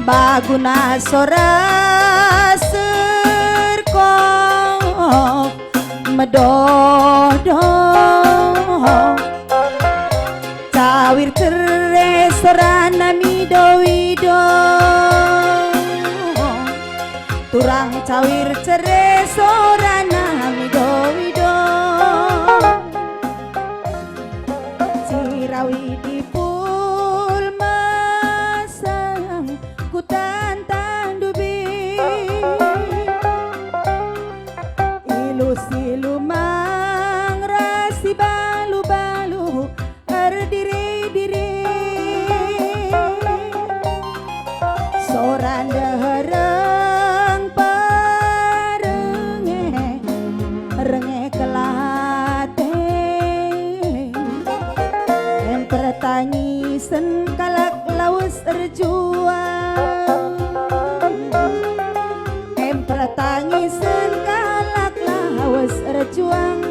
Baguna sora serkok medodo cawir cerai sorana mido-wido turang cawir cerai sorana mido-wido Cirawi dipul masang kutan tandubi ilu-silu mangrasi balu-balu erdiri-diri soran dehereng parenge renge kelate en pertangisen kalak lawas erjuang em pertangisen kalak lawas erjuang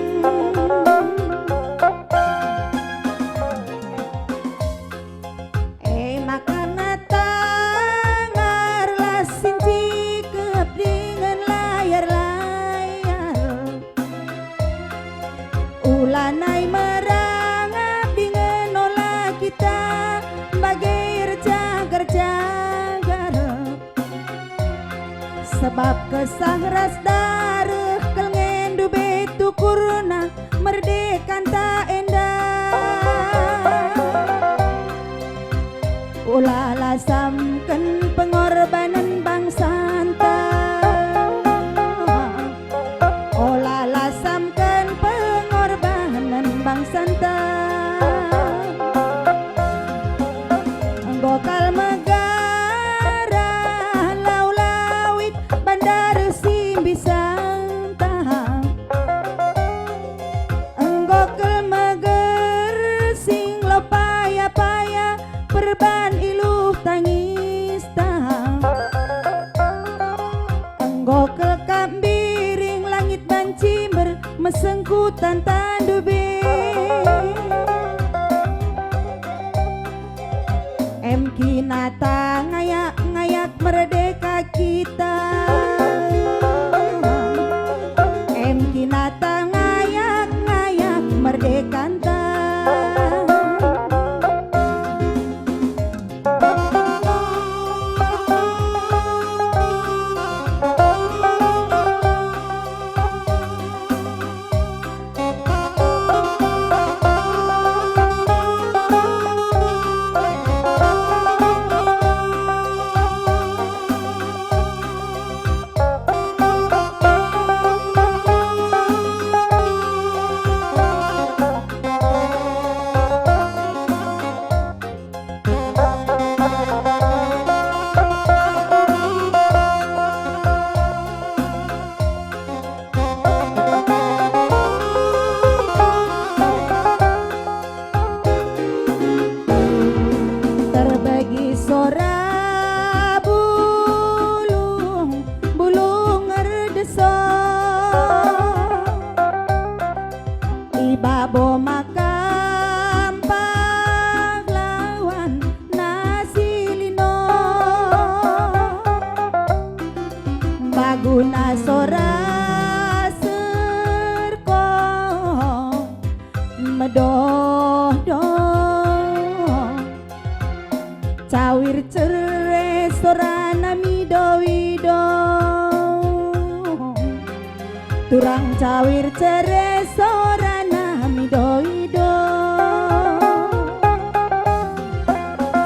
makan tangar lasin cikep dengan layar-layar ulanai merangap dengan olah kita bagai jagar-jagar sebab kesang ras darah kelngendu betu kurna merdekan tak endah ulah lasamkan pengorbanan bangsa ulah lasamkan pengorbanan bangsa gokal megara laulawit bandar simbisang tahang gokal meger sing lo paya-paya perban iluh tangis tahang gokal kambiring langit bancimer mesengkutan tandubi em kinata ngayak-ngayak merdeka kita em kinata ngayak-ngayak merdeka babo makam pahlawan nasilino baguna sora serko medodo cawir cerai sorana mido-wido turang cawir cerai sorana mido-wido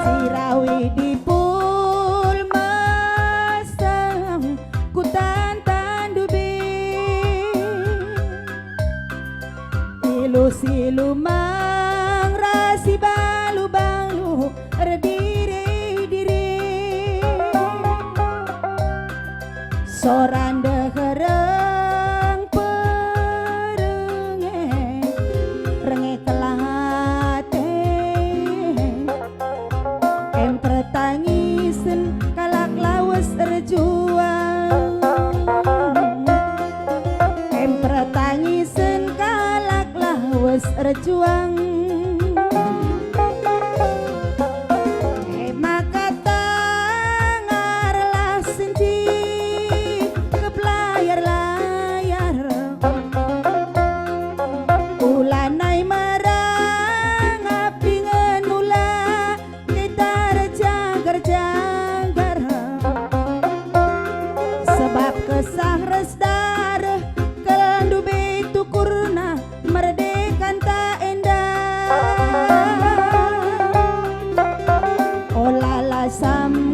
Cirawi dipul masang kutan tandubi ilu-silu mangrasi balu-balu erdiri-diri soran dehereng perenge renge kelate em pertangisen kalak lawas erjuang em pertangisen kalak lawas erjuang maka tangan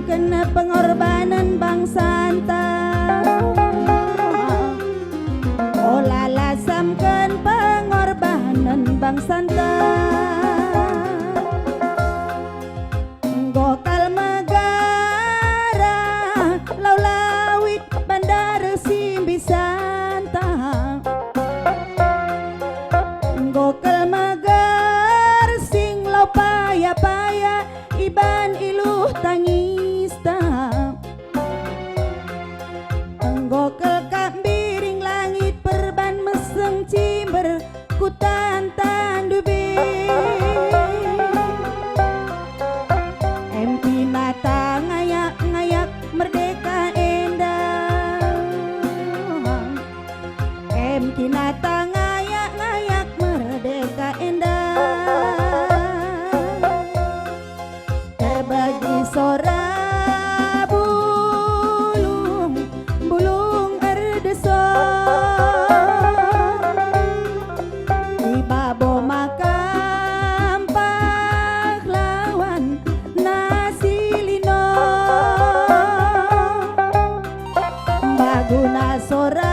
kena pengorbanan bangsanta. Olah lasamkan pengorbanan bangsanta. Gokal megara lau lawit bandar simbisanta. Gokal megar sing lau paya-paya iban iluh tangis ta. Gokal kambiring langit perban meseng cimber kutan tandubi. MP mata ngayak-ngayak merdeka endah. MP nata ngayak-ngayak merdeka endah. Terbagi sora bulung bulung erdeso. Ibabo makam pahlawan nasilino. Baguna sora